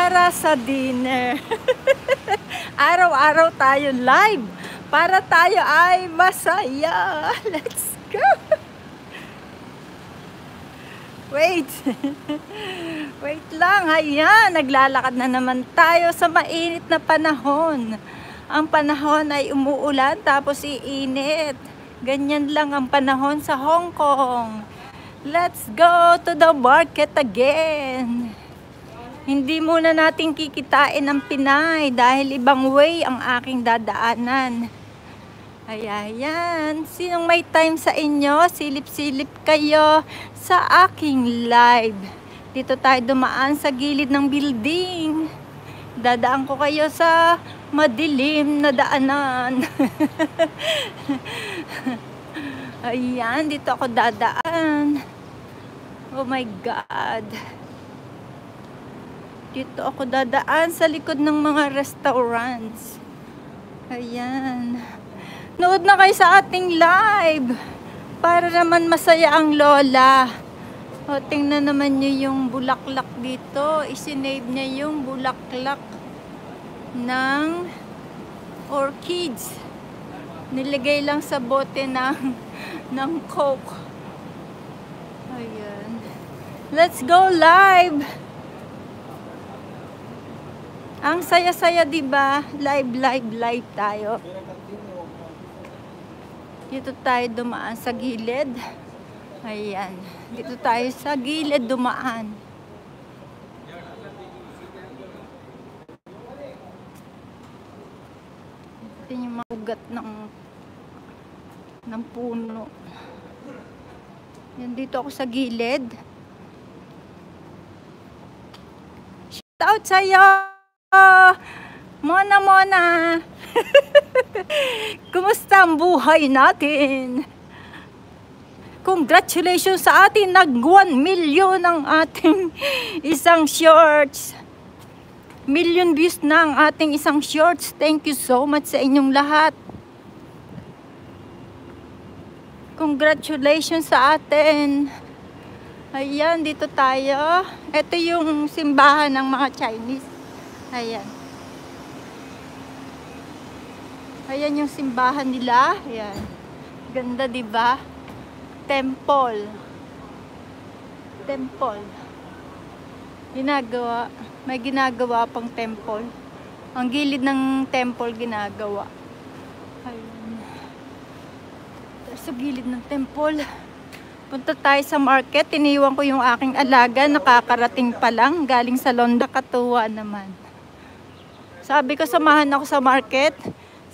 para sa dinner. Araw-araw tayo live para tayo ay masaya. Let's go! Wait. Wait lang. Ayan, naglalakad na naman tayo sa mainit na panahon. Ang panahon ay umuulan tapos iinit. Ganyan lang ang panahon sa Hong Kong. Let's go to the market again. Hindi muna natin kikitain ang Pinay dahil ibang way ang aking dadaanan. Ayan. Sinong may time sa inyo? Silip-silip kayo sa aking live. Dito tayo dumaan sa gilid ng building. Dadaan ko kayo sa madilim na daanan. Ayan, dito ako dadaan. Oh my God. Dito ako dadaan sa likod ng mga restaurants. Ayan. Nood na kayo sa ating live. Para naman masaya ang lola. O, tingnan naman nyo yung bulaklak dito. Isinave niya yung bulaklak ng orchids. Nilagay lang sa bote ng Coke. Ayan. Let's go live! Ang saya-saya, diba? Live tayo. Dito tayo dumaan sa gilid. Ayan. Dito tayo sa gilid dumaan. Ito yung mga ugat ng puno. Yan, dito ako sa gilid. Shout out sa'yo! Mona! Kumusta ang buhay natin? Congratulations sa atin, nag 1 million ang ating isang shorts. Million views na ang ating isang shorts. Thank you so much sa inyong lahat. Congratulations sa atin. Ayan, dito tayo. Ito yung simbahan ng mga Chinese. Ayan. Ayan yung simbahan nila. Ayan. Ganda, diba? Temple. Ginagawa. May ginagawa pang temple. Ang gilid ng temple ginagawa. Ayan. Sa gilid ng temple. Punta tayo sa market. Iniwan ko yung aking alaga. Nakakarating pa lang. Galing sa London. Katuwa naman. Sabi ko, samahan ako sa market.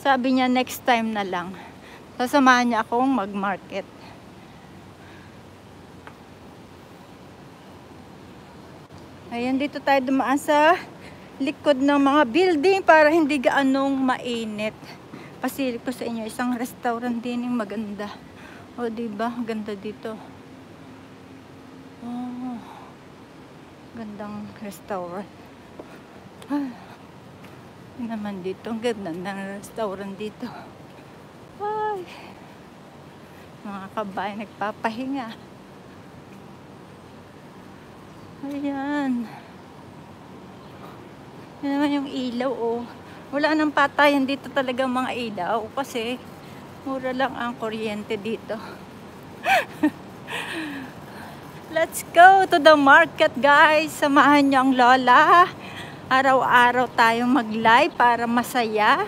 Sabi niya, next time na lang. Sasamahan niya akong mag-market. Ayan, dito tayo dumaan sa likod ng mga building para hindi gaanong mainit. Pasilip ko sa inyo, isang restaurant din yung maganda. O, diba? Ganda dito. Oh, gandang restaurant. Naman dito, ang ganda ng restaurant dito. Ay, mga kabayan nagpapahinga. Ayan. Yan naman yung ilaw, oh. Wala nang patayan dito talaga mga ilaw kasi mura lang ang kuryente dito. Let's go to the market, guys. Samahan niyo ang lola. Araw-araw tayong mag-live para masaya.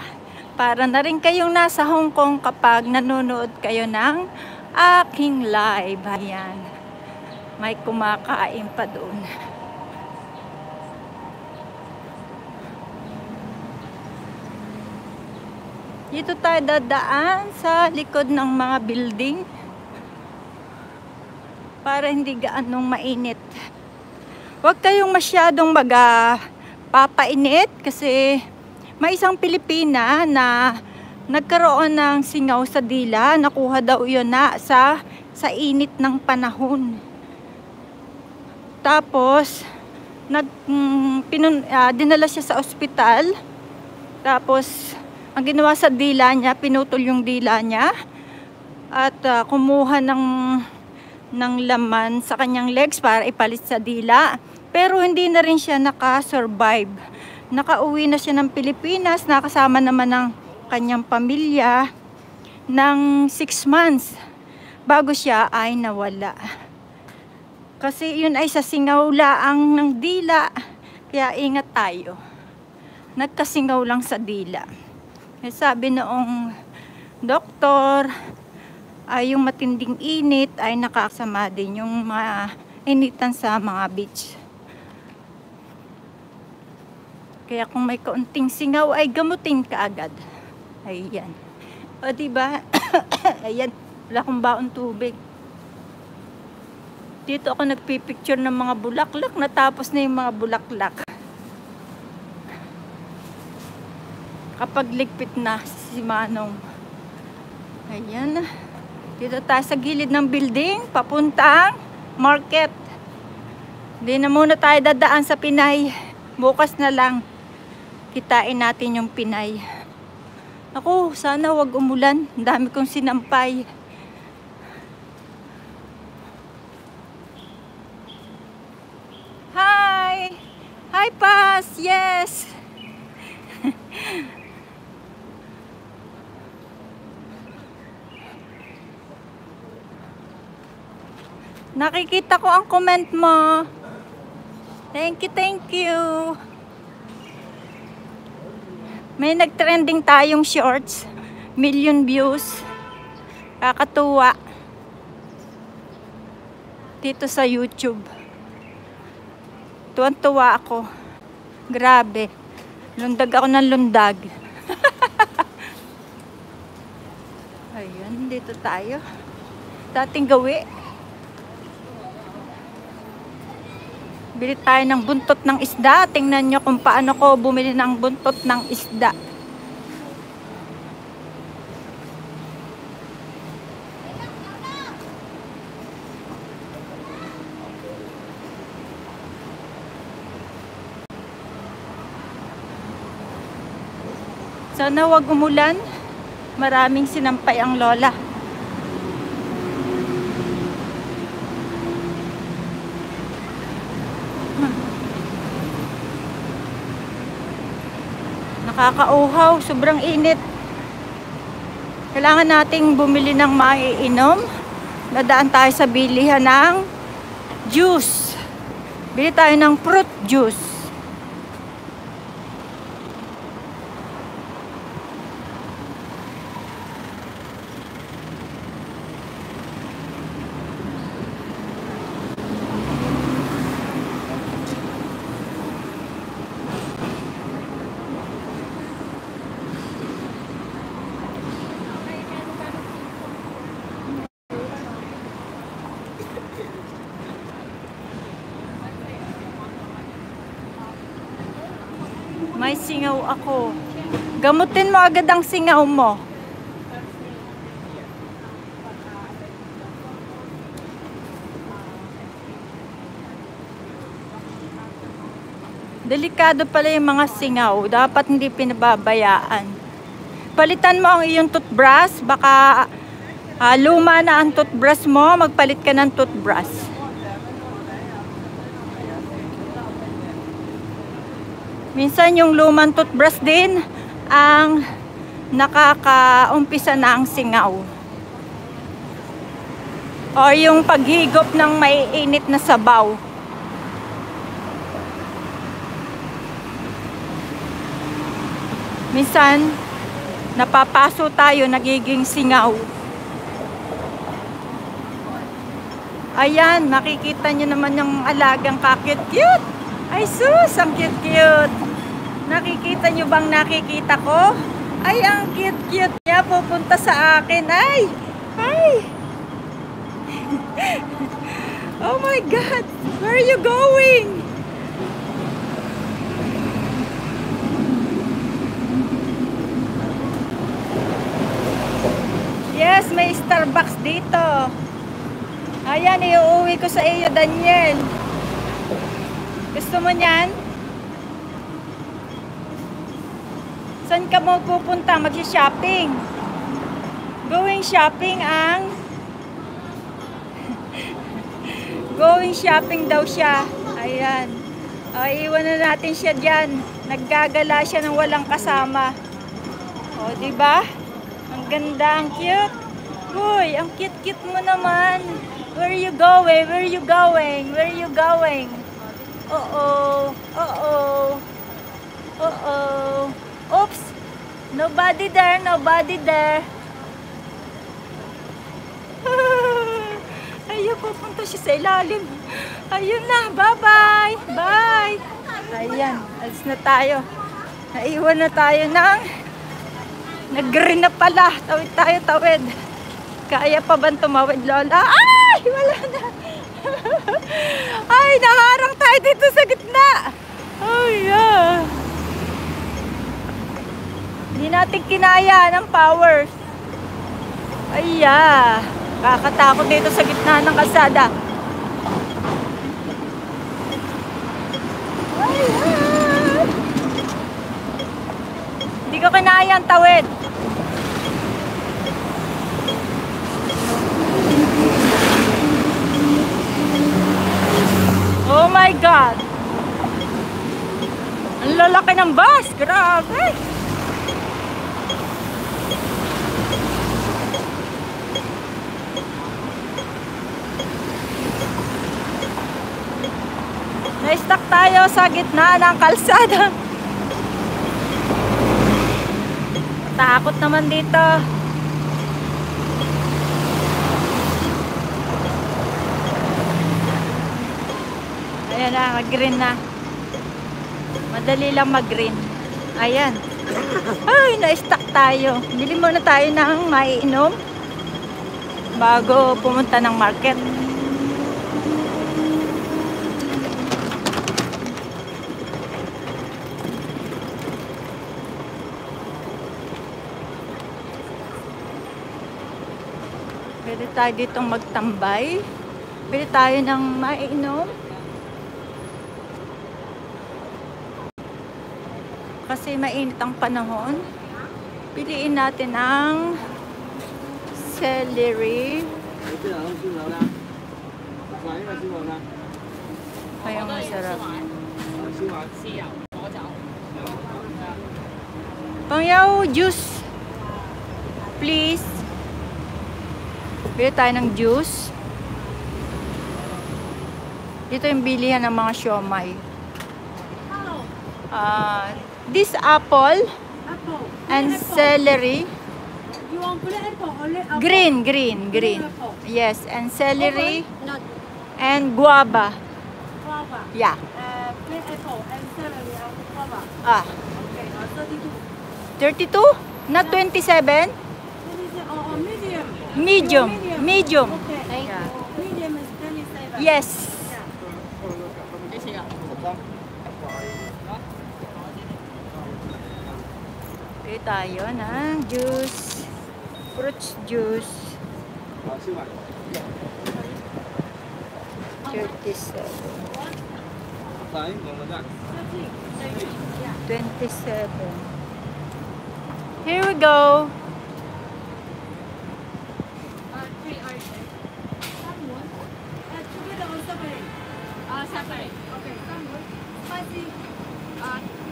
Para na rin kayong nasa Hong Kong kapag nanonood kayo ng aking live. Ayan. May kumakain pa doon. Dito tayo dadaan sa likod ng mga building. Para hindi gaanong mainit. Huwag kayong masyadong papainit kasi may isang Pilipina na nagkaroon ng singaw sa dila. Nakuha daw yun na sa init ng panahon. Tapos dinala siya sa ospital. Tapos ang ginawa sa dila niya, pinutol yung dila niya at kumuha ng laman sa kanyang legs para ipalit sa dila. Pero hindi na rin siya naka-survive. Nakauwi na siya ng Pilipinas, nakasama naman ng kanyang pamilya ng 6 months bago siya ay nawala. Kasi yun ay sa singaw laang ng dila, kaya ingat tayo. Nagkasingaw lang sa dila. Sabi noong doktor, ay yung matinding init ay nakakasama din yung initan sa mga beach. Kaya kung may kaunting singaw ay gamutin ka agad. Ayan. O diba? Ayan. Wala akong baon tubig. Dito ako nagpipicture ng mga bulaklak. Natapos na yung mga bulaklak. Kapag ligpit na si Manong. Ayan. Dito tayo sa gilid ng building. Papuntang market. Hindi na muna tayo dadaan sa Pinay. Bukas na lang. Kitain natin yung Pinay. Ako, sana wag umulan. Ang dami kong sinampay. Hi! Hi, Pas! Yes! Nakikita ko ang comment mo. Thank you, thank you. May nag-trending tayong shorts. 1,000,000 views. Kakatuwa. Dito sa YouTube. Tuwan-tuwa ako. Grabe. Lundag ako ng lundag. Ayun, dito tayo. Dating gawi. Bili tayo ng buntot ng isda. Tingnan nyo kung paano ko bumili ng buntot ng isda. Sana wag umulan. Maraming sinampay ang lola. Nakakauhaw, sobrang init. Kailangan nating bumili ng maiinom. Dadaan tayo sa bilihan ng juice. Bili tayo ng fruit juice. May singaw ako. Gamutin mo agad ang singaw mo. Delikado pala yung mga singaw. Dapat hindi pinababayaan. Palitan mo ang iyong toothbrush. Baka luma na ang toothbrush mo. Magpalit ka ng toothbrush. Minsan yung lumang toothbrush din ang nakakaumpisa na ang singaw. O yung paghigop ng maiinit na sabaw. Minsan, napapaso tayo, nagiging singaw. Ayan, makikita nyo naman yung alagang kakit-cute. Ay sus, ang cute-cute. Nakikita nyo bang nakikita ko? Ay, ang cute-cute niya. Pupunta sa akin. Ay! Ay! Oh my God! Where are you going? Yes, may Starbucks dito. Ayan, iuwi ko sa iyo, Daniel. Gusto mo niyan? Saan ka mo pupunta? Mag-shopping. Going shopping ang going shopping daw siya. Ayan. Iwan na natin siya dyan. Naggagala siya ng walang kasama. O, diba? Ang ganda, ang cute. Uy, ang cute-cute mo naman. Where are you going? Where are you going? Where are you going? Uh-oh. Uh-oh. Uh-oh. Oops. Nobody there. Nobody there. Ayun, pupunta siya sa ilalim. Ayun na. Bye-bye. Bye. Ayan. Alis na tayo. Naiwan na tayo ng nag-green na pala. Tawid tayo, tawid. Kaya pa ba tumawid, Lola? Ay! Wala na. Ay, naharang tayo dito sa gitna. Ay, hindi natin kinaya ng power. Ay, kakatakot dito sa gitna ng kalsada. Ay, hindi ko kinaya ang tawid. Oh my God! Ang lalaki ng bus! Grabe! Na-stuck tayo sa gitna ng kalsada. Takot naman dito. Ayan na, mag-green na. Madali lang mag-green. Ayan. Ay, na-stuck tayo. Bili muna tayo ng maiinom bago pumunta ng market. Pwede tayo ditong magtambay. Pwede tayo ng maiinom. Kasi mainit ang panahon. Piliin natin ang celery. Ay, ang masarap. Pangyaw juice. Please. Pili tayo ng juice. Dito yung bilihan ng mga siomay. This apple and celery. You want green apple? Green. Yes, and celery and guava. Guava. Yeah. Green apple and celery and guava. Okay, 32. 32? Not 27? Medium. Medium. Okay. Yeah. Medium is 27. Yes. Okay, tayo ng juice. Fruit juice. 37. 27. Here we go. Separate. Okay, salmon. Spicy.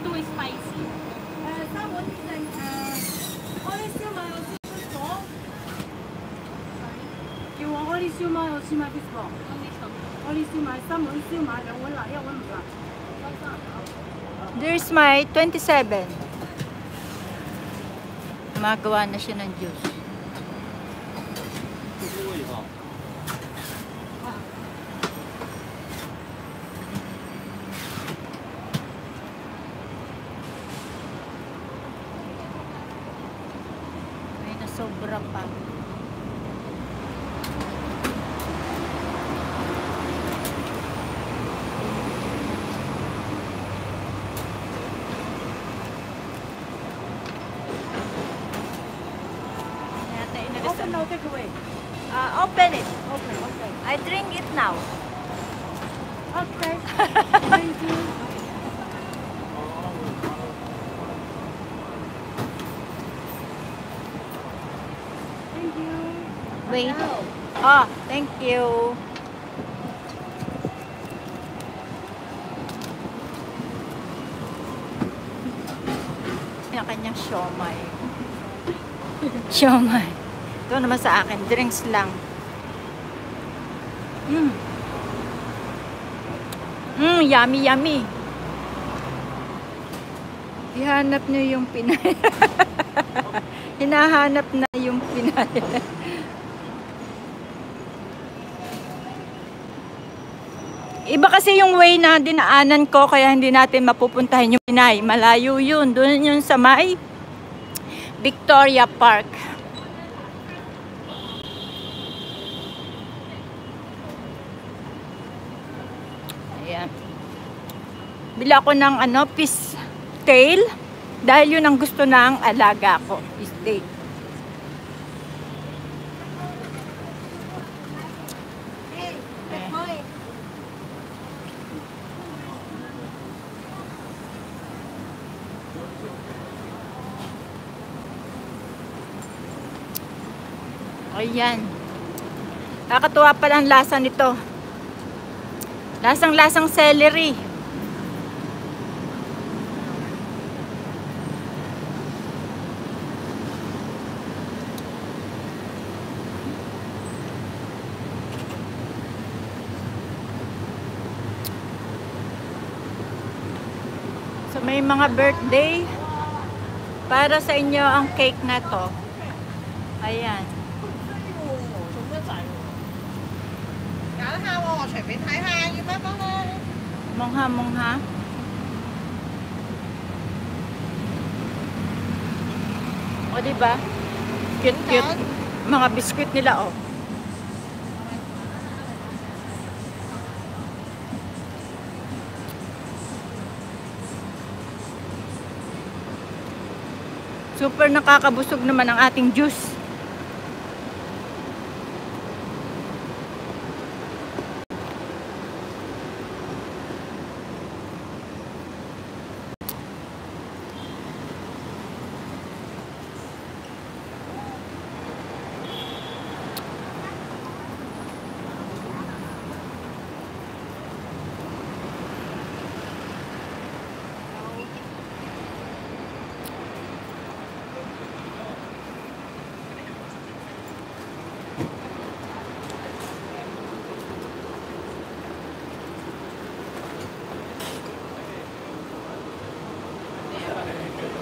Too spicy. Salmon is like only siomai or fishball. You want only siomai or siomai fishball? Only siomai. Salmon siomai 兩碗啦，一碗唔辣。 There's my 27. Magawa na siya ng juice. Ay, nasobra pa. Open now, take away. Open it. Okay, okay. I drink it now. Okay. Thank you. Thank you. Wait. Oh, thank you. kanya-kanyang siomay. Siomay. Ito naman sa akin, drinks lang. Yummy, yummy. Ihanap niyo yung Pinay. Hinahanap na yung Pinay. Iba kasi yung way na dinaanan ko, kaya hindi natin mapupuntahan yung Pinay. Malayo yun. Doon yun sa may Victoria Park. Ayan. Bila ako ng fish tail. Dahil yun ang gusto ng alaga ko. Fish tail. Ayan. Kakatuwa pala ang lasa nito. Lasang-lasang celery. So may mga birthday para sa inyo ang cake na to. Ayan. Mongha. O diba? Cute. Mga biskuit nila oh. Super nakakabusog naman ang ating juice.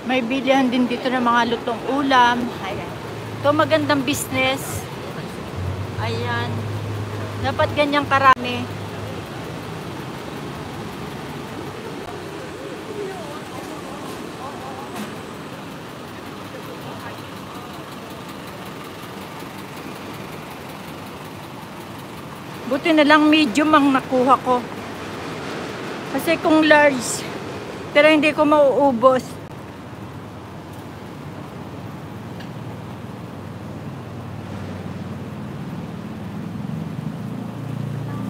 May bilihan din dito ng mga lutong ulam. Ayan. Ito magandang business. Ayan. Dapat ganyang karami. Buti na lang medium ang nakuha ko. Kasi kung large, pero hindi ko mauubos.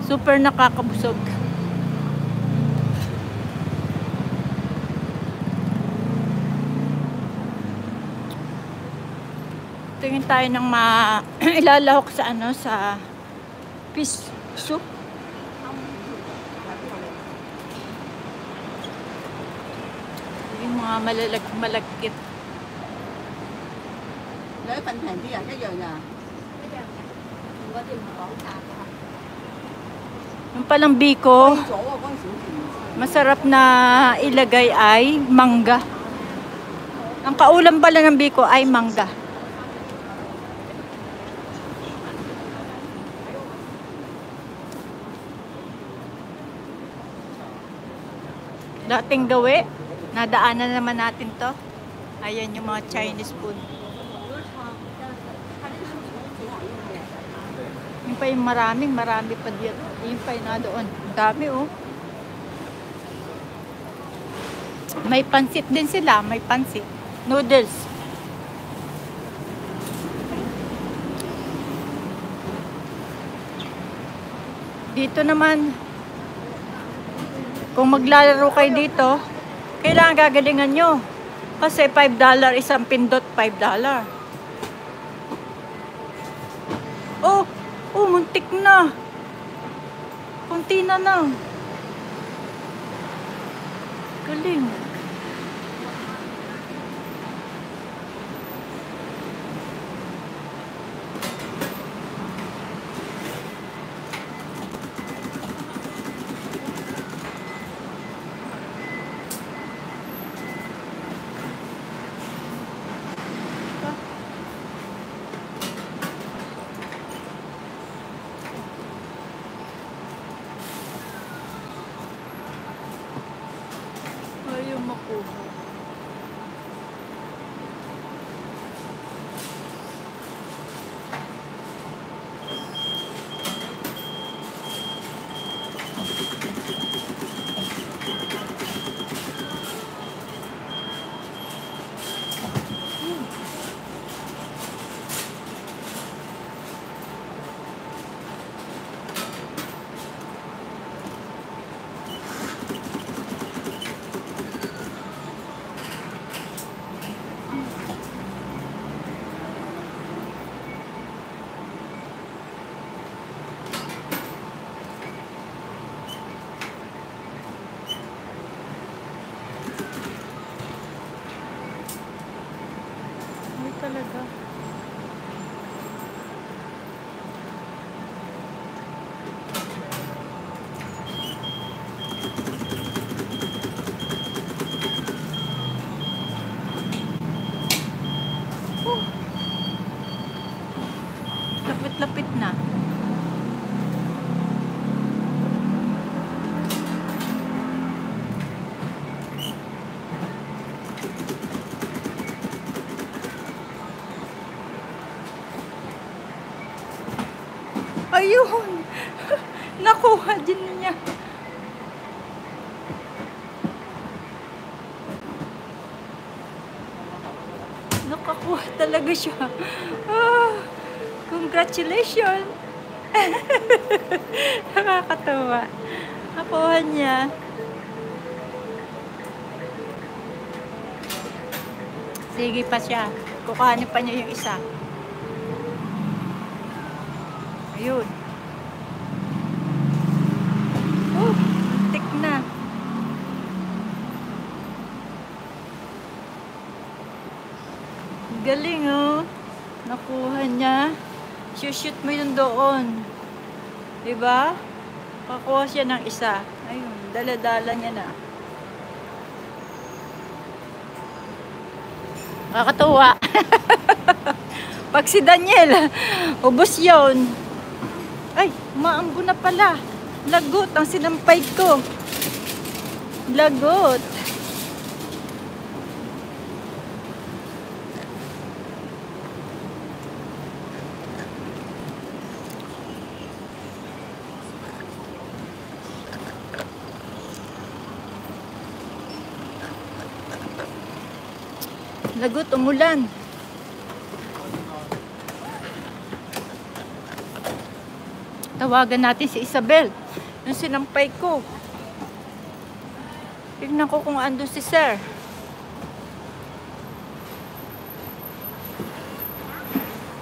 Super nakakabusog. Tingin tayo ng ilalahok sa sa fish soup. Yung mga malagkit. Yung palang biko, masarap na ilagay ay mangga. Ang kaulam pala ng biko ay mangga. Dating gawi, nadaanan naman natin to. Ayan yung mga Chinese food. Yung pa yung marami pa dito. Yung pa yung na doon. Dami oh. May pansit din sila. May pansit. Noodles. Dito naman, kung maglalaro kayo dito, kailangan gagalingan nyo. Kasi $5 isang pindot, $5. Oh, muntik na. Kunti na lang. Galing. kumukuha. Talaga. Lapit-lapit na. Ayun! Nakuha din niya. Nakakuha talaga siya. Ah, congratulations! Nakakatawa. Nakuha niya. Sige pa siya. Kukuhanin pa niya yung isa. Ayun. Oh, tik na. Galing oh. Nakuha niya. Shoot mo yun doon. Diba? Kakuha siya ng isa. Ayun, dala-dala niya na. Nakakatuwa. Pag si Daniel, ubos yun. Ay, maambo na pala. Lagot ang sinampay ko. Lagot. Lagot, umulan. Tawagan natin si Isabel. Yung sinampay ko. Tignan ko kung ando si Sir.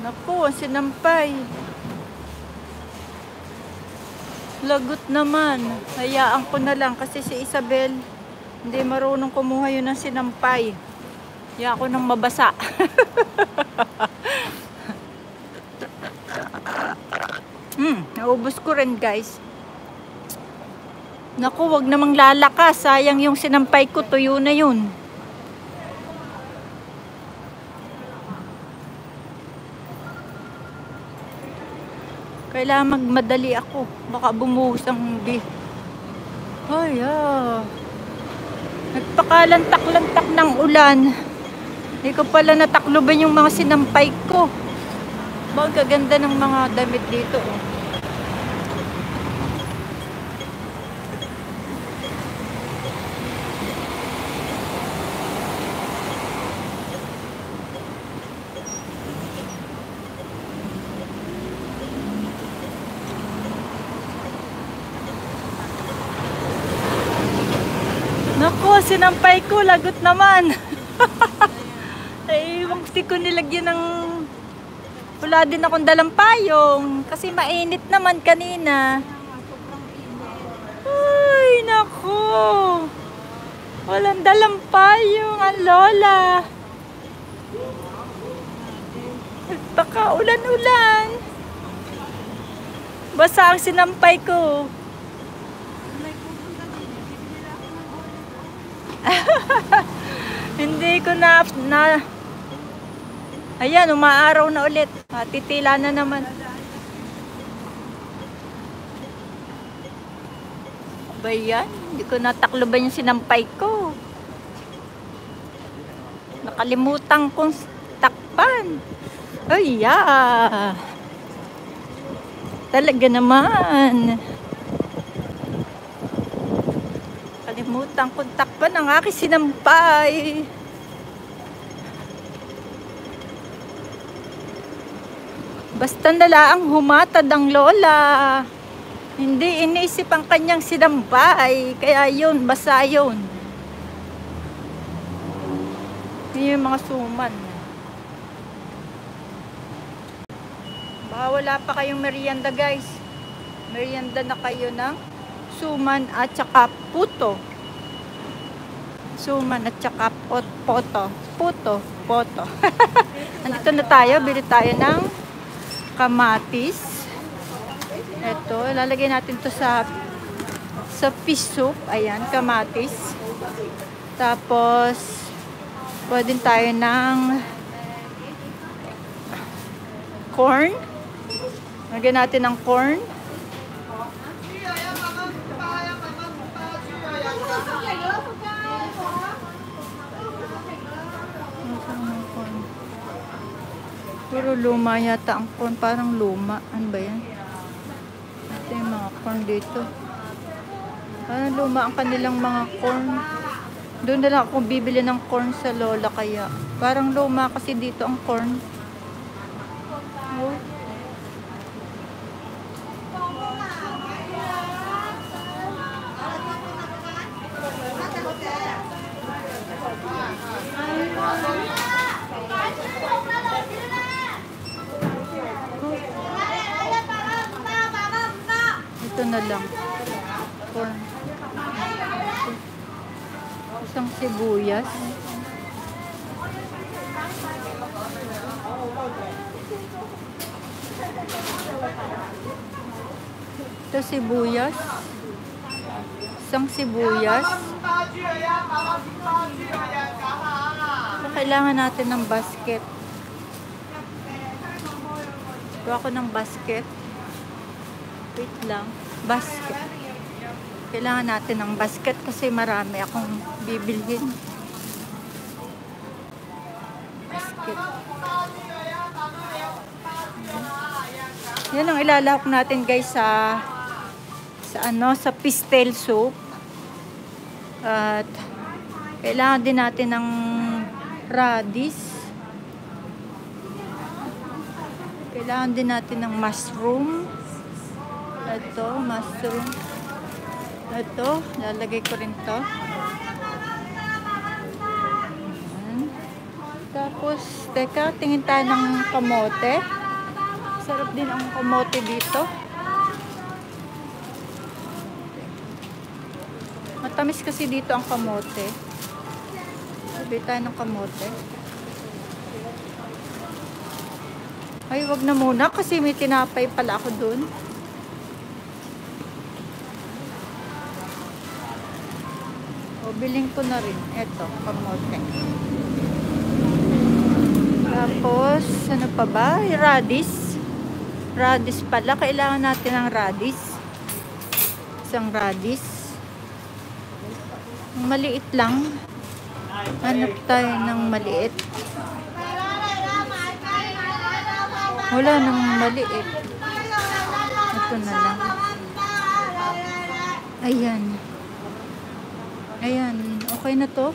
Naku, ang sinampay. Lagot naman. Hayaan ko na lang kasi si Isabel hindi marunong kumuha yun ng sinampay. Hayaan ko nang mabasa. Naubos ko rin guys. Naku, wag namang lalakas. Sayang yung sinampay ko. Tuyo na yun. Kailangan magmadali ako. Baka bumuhos ang beef. Ay, nagpakalantak-lantak ng ulan. Hindi ko pala natakloban yung mga sinampay ko. Ang kaganda ng mga damit dito. Oh. Naku, sinampay ko. Lagot naman. Ay, hindi ko nilagyan ng... Wala din akong dalang payong. Kasi mainit naman kanina. Ay, naku. Walang dalang payong ang lola. Baka ulan-ulan. Basa ang sinampay ko. Hindi ko na ayan, umaaraw na ulit. Titila na naman. Ba yan? Hindi ko natakloban yung sinampay ko. Nakalimutan kong takpan. Ay, yeah. Talaga naman. Kalimutan kong takpan ang aking sinampay. Basta nalaang humatad ang lola. Hindi iniisip ang kanyang sinampay. Kaya yun, basa yun. Yun yung mga suman. Baka wala pa kayong merienda guys. Merienda na kayo ng suman at saka puto. Suman at saka poto. Andito na tayo. Bili tayo ng kamatis. Ito, lalagay natin to sa fish soup. Ayan, kamatis. Tapos pwede tayo ng corn. Lagyan natin ng corn. Puro luma yata ang corn. Parang luma. Ano ba yan? Ito yung mga corn dito. Parang luma ang kanilang mga corn. Doon na lang ako bibili ng corn sa lola kaya. Parang luma kasi dito ang corn. Oh. Ito na lang. Corn. Isang sibuyas. Ito sibuyas. Isang sibuyas. So, kailangan natin ng basket. Gawa ko ng basket. Wait lang. Basket. Kailangan natin ng basket kasi marami akong bibilhin. Basket. Yan ang ilalahok natin guys sa pastel soup. At kailangan din natin ng radish. Kailangan din natin ng mushroom. Ito, mushroom. Ito, lalagay ko rin to. Ayan. Tapos, teka, tingin tayo ng kamote. Sarap din ang kamote dito. Matamis kasi dito ang kamote. Sabi tayo ng kamote. Ay, wag na muna kasi may tinapay pala ako dun. O, biling ko na rin. Eto, kamote. Tapos, ano pa ba? Radish. Radish pala. Kailangan natin ng radish. Isang radish. Maliit lang. Hanap tayo ng maliit. Wala nang maliit. Ito na lang. Ayan. Ayan. Okay na to.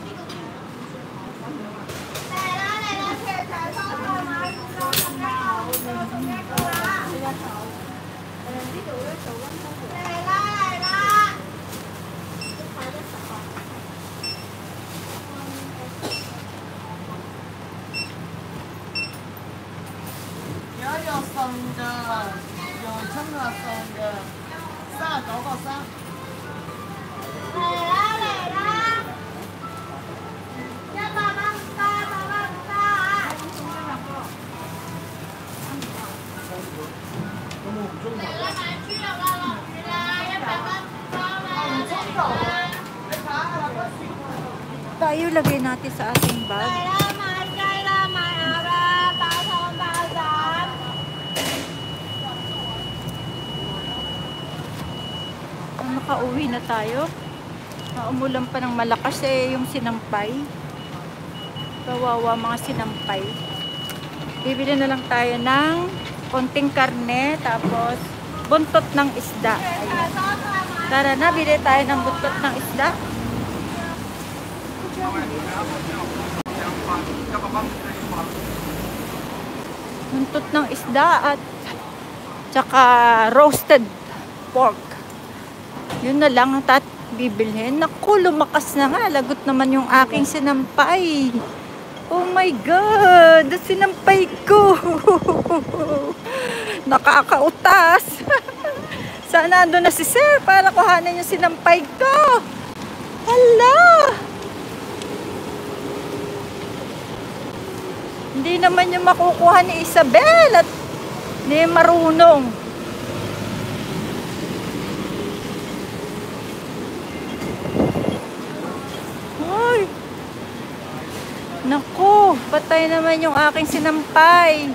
Tayo lagay natin sa ating bag. Nakauwi na tayo. Umulan pa ng malakas yung sinampay. Kawawa mga sinampay. Bibili na lang tayo ng konting karne, tapos buntot ng isda. Ayan. Tara na, bili tayo ng buntot ng isda. Buntot ng isda at tsaka roasted pork. Yun na lang ang bibilhin. Naku, lumakas na nga. Lagot naman yung aking sinampay. Oh my God! Sinampay ko! Nakakautas! Sana ando na si Sir para kuhanan yung sinampay ko! Hala! Hindi naman yung makukuha ni Isabel at hindi marunong. Ay! Naku! Patay naman yung aking sinampay.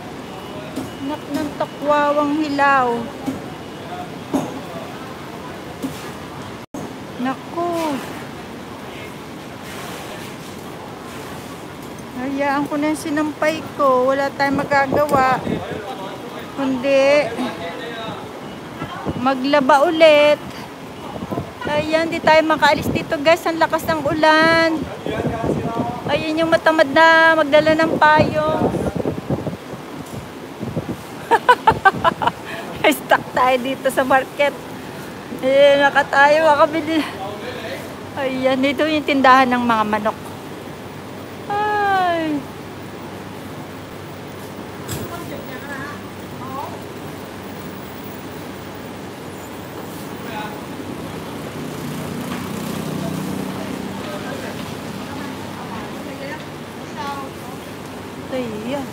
Anak ng takwawang hilaw. Naku! Hayaan ko na yung sinampay ko. Wala tayong magagawa. Kundi maglaba ulit. Ayan, di tayo makaalis dito guys. Ang lakas ng ulan. Ayun yung matamad na magdala ng payong. Stuck tayo dito sa market. Eh, nakatayo, makabili. Ayan, dito yung tindahan ng mga manok. Ay. Ayan.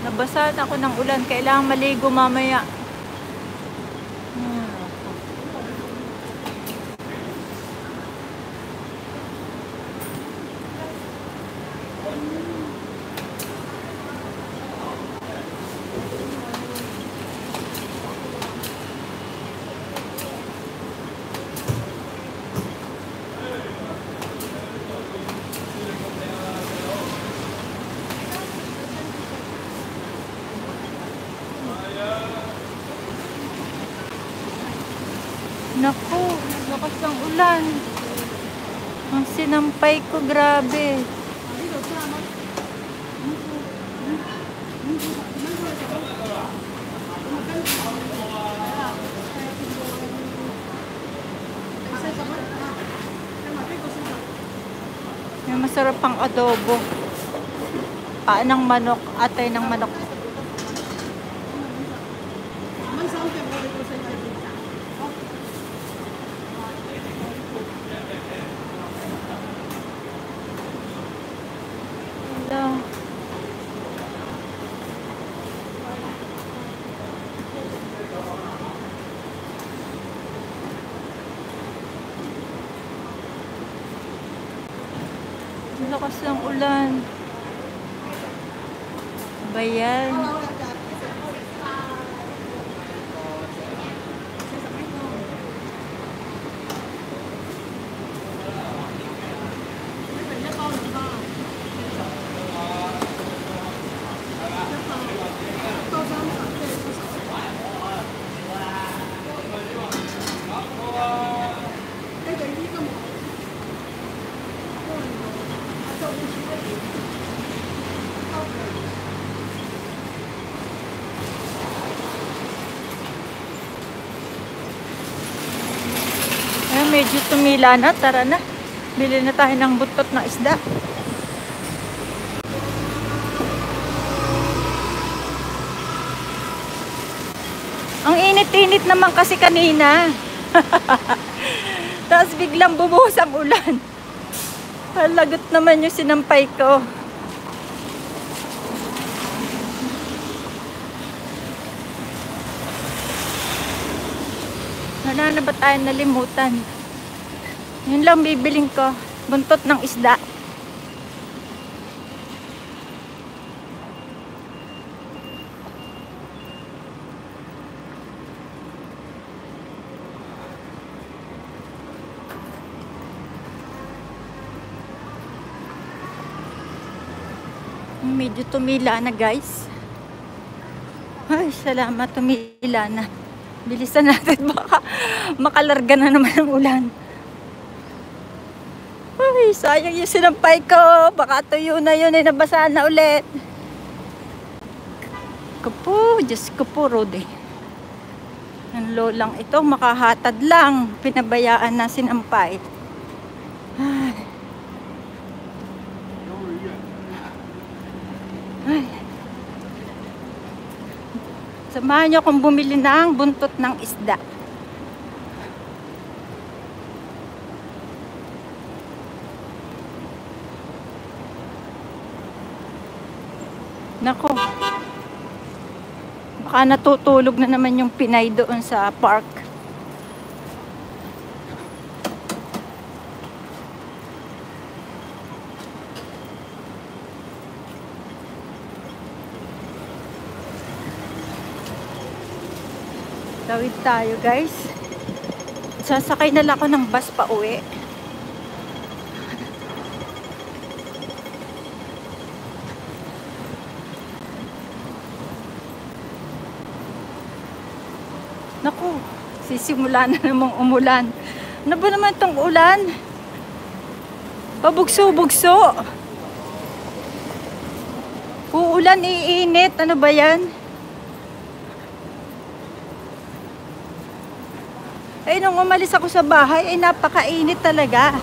Nabasa ako ng ulan. Kailangan maligo mamaya. Naku, lakas ng ulan. Ang sinampay ko, grabe. May masarap pang adobo. Paa ng manok, atay ng manok. Lakas ng ulan. Bayan. Medyo tumila na, tara na. Bili na tayo ng buntot na isda. Ang init-init naman kasi kanina. Tapos biglang bumuhos ang ulan. Lagot naman yung sinampay ko. Wala na ba tayo nalimutan? Yun lang bibiling ko. Buntot ng isda. Medyo tumila na guys. Ay, salamat, tumila na. Bilisan natin, baka makalarga na naman ang ulan. Ay, sayang yung sinampay ko. Baka tuyo na yun, nabasa na ulit. Kapo, Diyos ko po, Rudy. Ang lolang ito, makahatad lang. Pinabayaan na sinampay. Ay. Ay. Samahan niyo akong bumili ng buntot ng isda. Nako. Baka natutulog na naman yung Pinay doon sa park. Tawid tayo guys. Sasakay na lang ako ng bus pa uwi. Naku, sisimula na namang umulan. Ano ba naman itong ulan? Pabugso-bugso. Uulan, iinit. Ano ba yan? Ay, nung umalis ako sa bahay, ay napakainit talaga.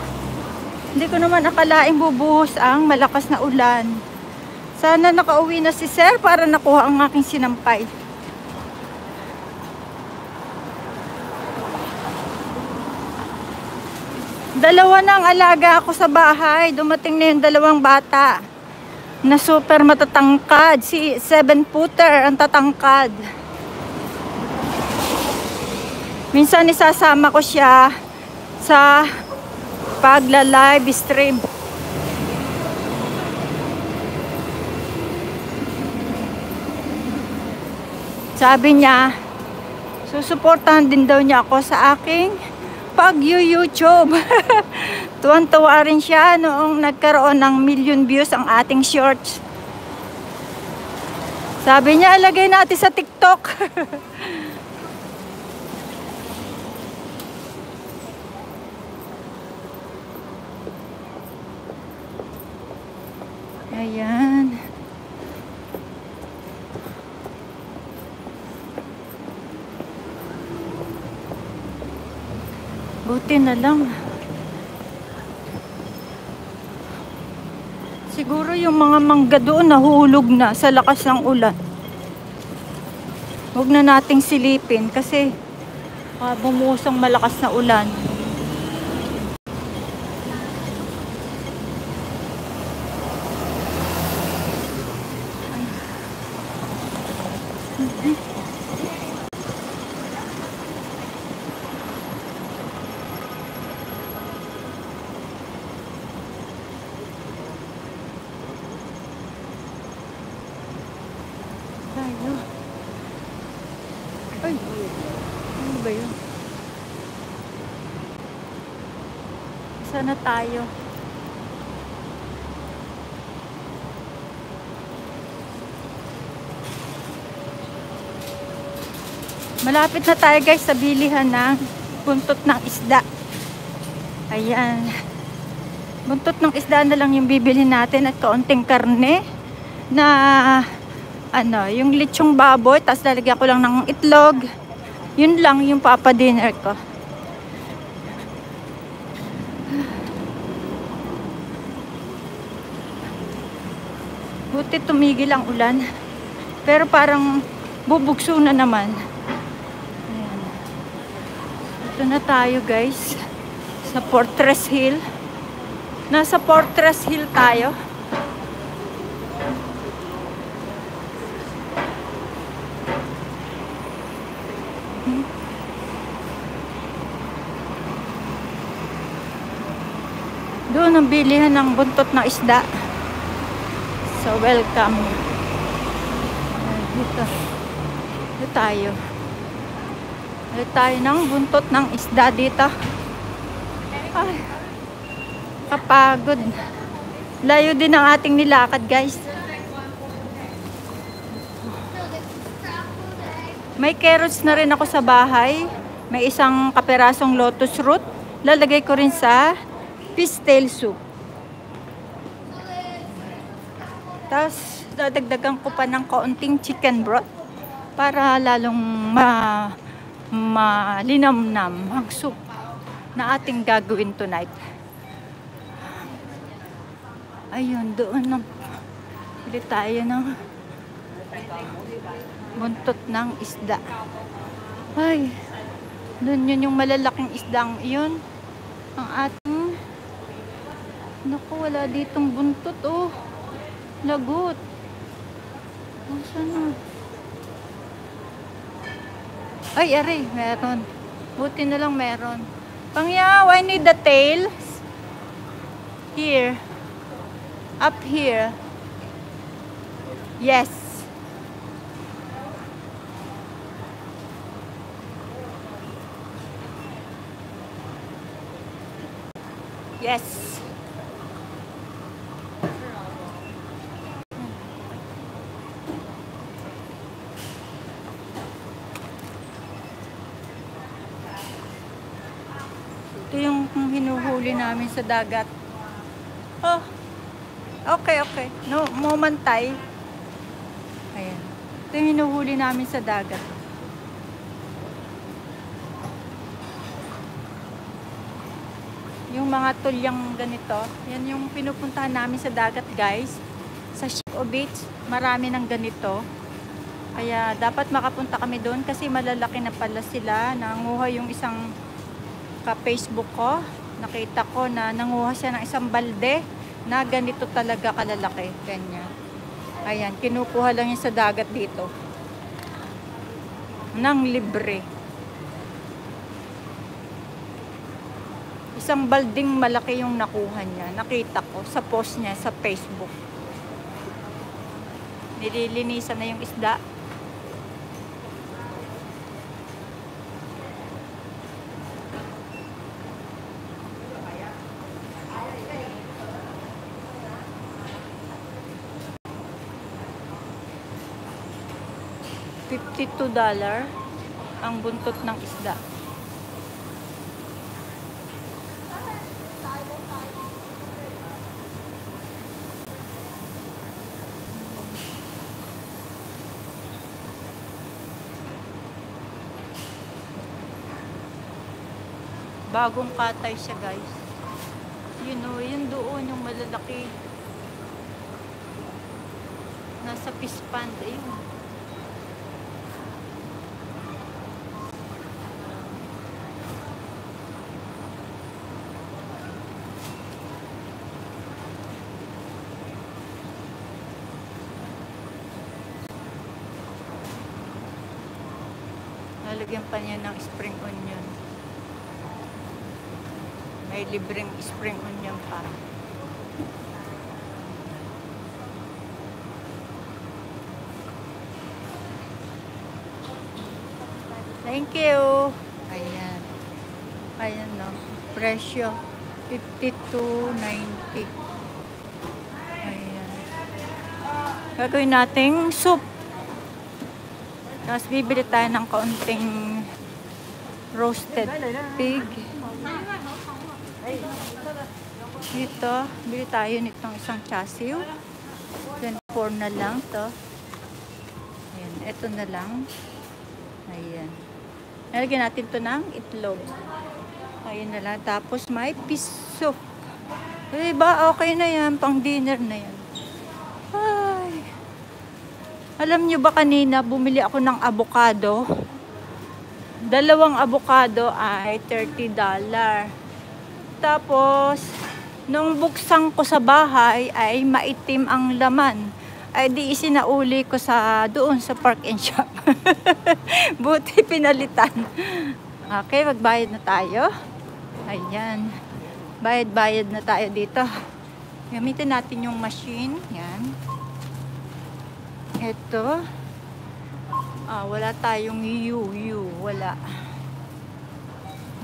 Hindi ko naman akalaing bubuhos ang malakas na ulan. Sana nakauwi na si Sir para nakuha ang aking sinampay. Dalawa na ang alaga ako sa bahay. Dumating na yung dalawang bata na super matatangkad. Si 7-footer ang tatangkad. Minsan isasama ko siya sa pagla-live stream. Sabi niya, susuportahan din daw niya ako sa aking pag-YouTube. Tuwan-tuwa rin siya noong nagkaroon ng 1,000,000 views ang ating shorts. Sabi niya, alagay natin sa TikTok. Ayan. Buti na lang. Siguro yung mga mangga doon nahulog na sa lakas ng ulan. Huwag na nating silipin kasi bumusong malakas na ulan. Tayo. Ay, ano ba yun? Sana tayo. Malapit na tayo guys sa bilihan ng buntot ng isda. Ayan. Buntot ng isda na lang yung bibili natin at kaunting karne na yung lechong baboy, tapos lalagyan ko lang ng itlog. Yun lang yung papa-dinner ko. Buti tumigil ang ulan. Pero parang bubugso na naman. Ayan. Ito na tayo guys. Sa Fortress Hill. Nasa Fortress Hill tayo. Doon ang bilihan ng buntot ng isda. So, welcome. Dito. Dito tayo. Dito tayo ng buntot ng isda dito. Ay, kapagod. Layo din ang ating nilakad, guys. May carrots na rin ako sa bahay. May isang kaperasong lotus root. Lalagay ko rin sa fishtail soup. Tapos, dadagdagan ko pa ng kaunting chicken broth para lalong malinamnam ang soup na ating gagawin tonight. Ayun, doon na. Bili tayo ng buntot ng isda. Ay, doon yun yung malalaking isdang yun. Ang ating, naku, wala ditong buntot, oh. Lagot. Saan na? Ay, aray, meron. Buti na lang meron. Pangyaw, I need the tail. Here. Up here. Yes. Yes. Ito yung hinuhuli namin sa dagat. Oh. Okay, okay. No, momantay. Ayan. Ito yung hinuhuli namin sa dagat. Yung mga tulyang ganito, yan yung pinupuntahan namin sa dagat, guys. Sa Sico Beach, marami ng ganito. Kaya dapat makapunta kami doon kasi malalaki na pala sila. Nanguha yung isang ka-Facebook ko. Nakita ko na nanguha siya ng isang balde na ganito talaga kalalaki. Ganyan. Ayan, kinukuha lang yan sa dagat dito. Nang libre. Isang balding malaki yung nakuha niya. Nakita ko sa post niya sa Facebook. Nililinisan na yung isda. $52 ang buntot ng isda. Bagong katay siya, guys. You know, yun doon yung malalaki. Nasa fish pond. Ayun. Lalagyan pa niya ng spring onion. May libreng spring onion pa. Thank you. Ayan. Ayan, no. Presyo. $52.90. Ayan. Gagawin nating soup. Tapos bibili tayo ng kaunting roasted pig. Dito, bili tayo nitong isang chasiw. Then 4 na lang to. Ayan, ito na lang. Ayan. Nalagyan natin to ng itlog. Ayan na lang. Tapos may piso. Diba? Okay na yan. Pang dinner na yan. Ay. Alam nyo ba kanina, bumili ako ng avocado. 2 avocado ay $30. Tapos, nung buksan ko sa bahay ay maitim ang laman. Ay di isinauli ko sa doon sa Park and Shop. Buti pinalitan. Okay, magbayad na tayo. Ayan. Bayad-bayad na tayo dito. Gamitin natin yung machine. Yan. Ito. Wala tayong U. Wala.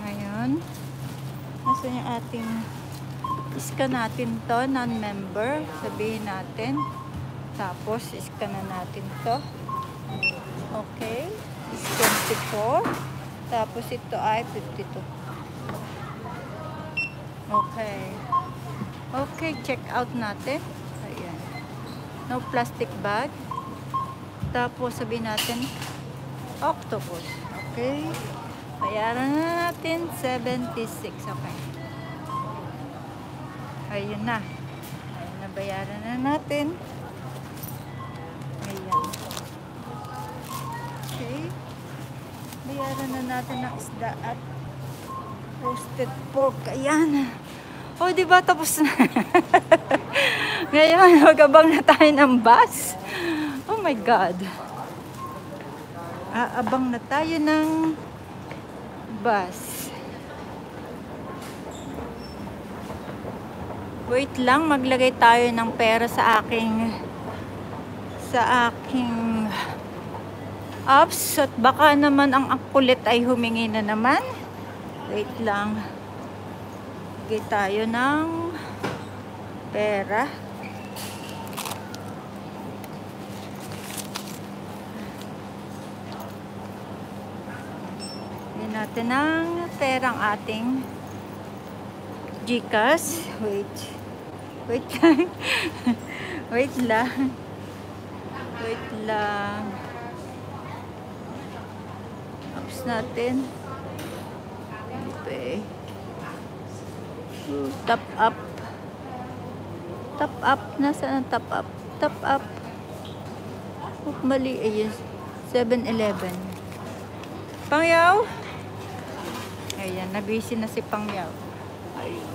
Ngayon. Nasaan yung ating scan natin to, non-member. Sabihin natin. Tapos, scan na natin to. Okay. is 24. Tapos ito ay 52. Okay. Okay, check out natin. Ayan. No plastic bag. Tapos sabihin natin octopus. Okay. Bayaran na natin 76. Okay. Ayun na. Ayun na, bayaran na natin. Ayan. Okay. Bayaran na natin ang isda at roasted pork. Ayan. O, diba? Tapos na. Ngayon, mag-abang na tayo ng bus. Oh my God. Aabang na tayo ng bus. Wait lang, maglagay tayo ng pera sa aking apps at baka naman ang kulit ay humingi na naman. Wait lang. Lagay tayo ng pera. Lagyan natin ng perang ating GCash. Wait lang. Wait lang. Wait lang. Apps natin. Okay. Top up. Top up. Nasaan ang top up? Top up. Oh, mali. Ayun. 7-Eleven. Pangyaw? Ayan. Nabisi na si Pangyaw. Ayun.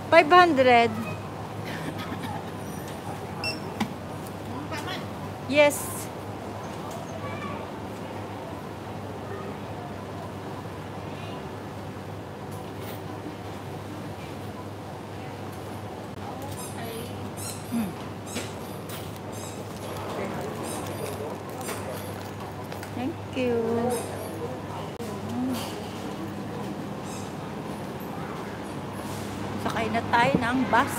$500. Yes. Thank you. Sakay na tayo ng bus.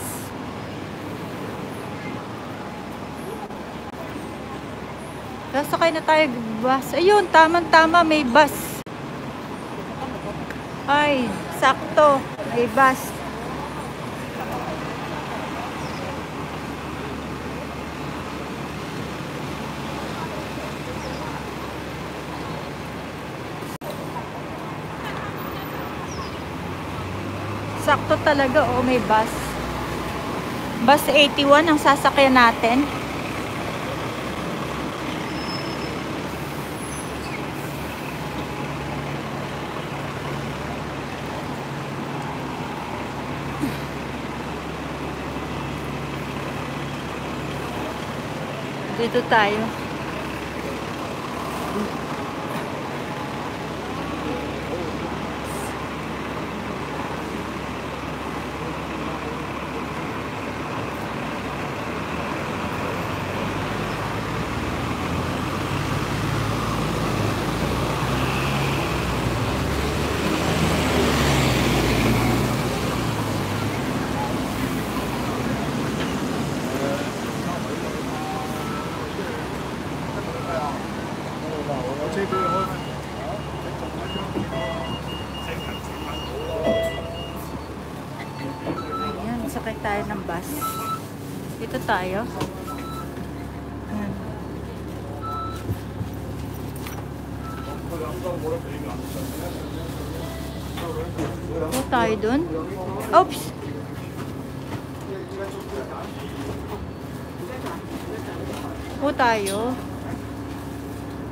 Sakay na tayo bus. Ayun, tamang-tama may bus. Ay, sakto. May bus. Sakto talaga, oh, may bus. Bus 81 ang sasakyan natin. Dito tayo. Ayan, sakay tayo ng bus. Dito tayo. Ayan. O tayo dun. Oops! O tayo.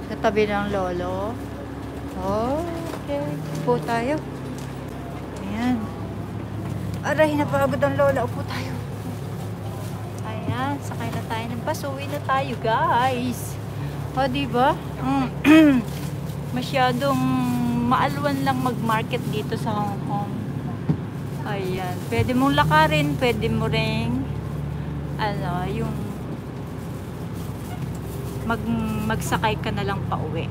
Sa tabi ng lolo. Okay. Upo tayo. Ayan. Aray, napagod ang lola. Upo tayo. Ayan. Sakay na tayo ng bus. Uwi na tayo, guys. O, diba? Masyadong maalwan lang mag-market dito sa Hong Kong. Ayan, pwede mong lakarin, pwede mo ring yung magsakay ka na lang pauwi.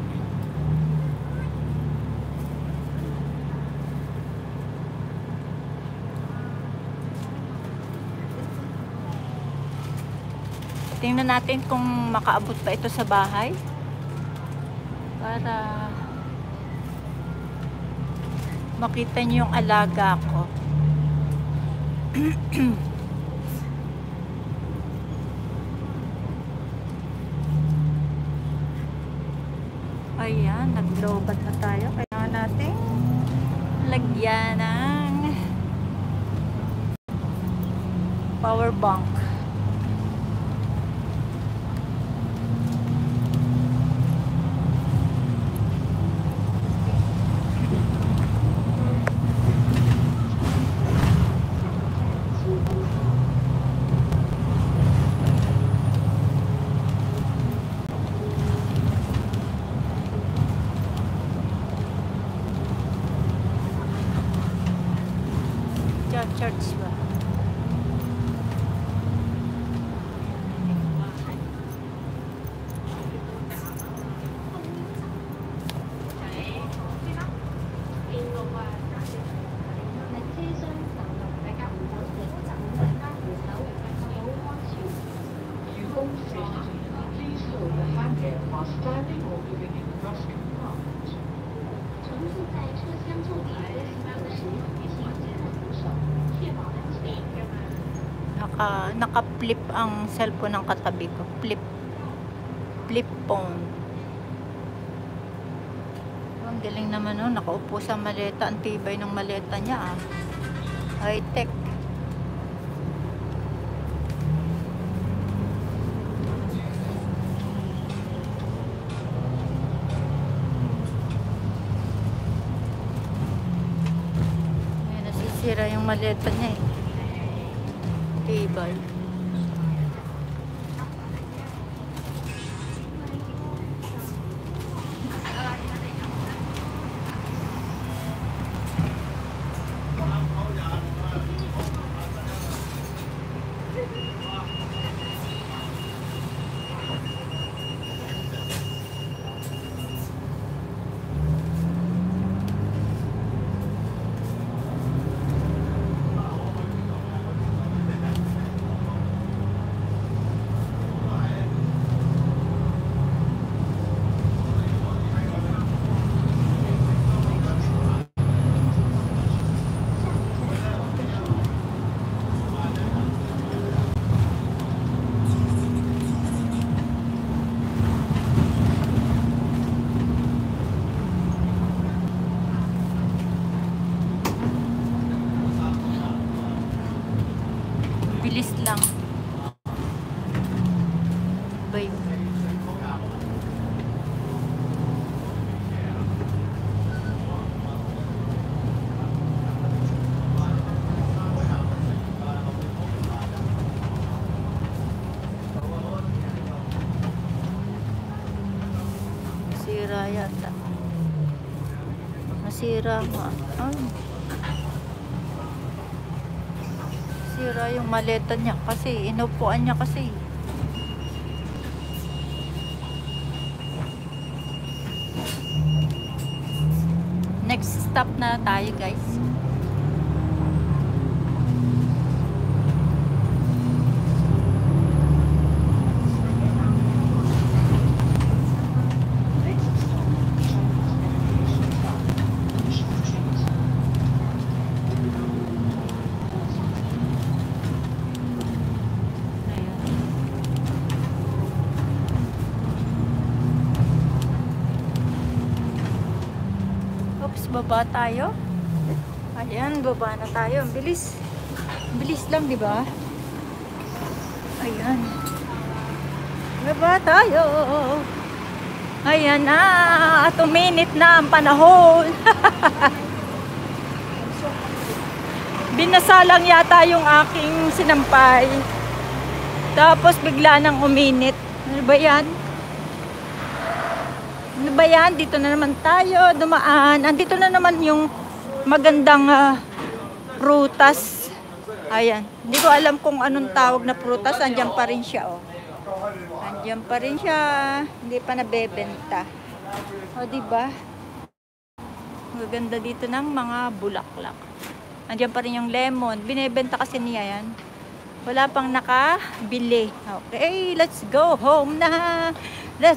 Tingnan natin kung makaabot pa ito sa bahay para makita niyo yung alaga ko. Ayan, nag-lowbat na tayo. Kailangan natin lagyan ng power bank. Church ba? Naka-flip ang cellphone ng katabi ko. Flip phone. Ang galing naman, no? Nakaupo sa maleta. Ang tibay ng maleta niya, ah. High tech. Ayan, nasisira yung maleta niya, eh. Tibay. Bilis lang. Bye. Nasira yata. Nasira nga. Sira yung maleta niya kasi inupuan niya kasi. Next stop na tayo, guys. Baba tayo. Ayan, baba na tayo. Ang bilis. Ang bilis lang, di ba? Ayan. Baba tayo. Ayan na. At uminit na ang panahon. Binasa lang yata yung aking sinampay. Tapos bigla nang uminit. Ano ba yan? Ano ba yan? Dito na naman tayo dumaan. Andito na naman yung magandang prutas. Ayan. Hindi ko alam kung anong tawag na prutas. Andiyan pa rin siya, oh. Andiyan pa rin siya. Hindi pa nabebenta. O, diba? Maganda dito ng mga bulaklak. Andiyan pa rin yung lemon. Binebenta kasi niya yan. Wala pang nakabili. Okay, let's go home na.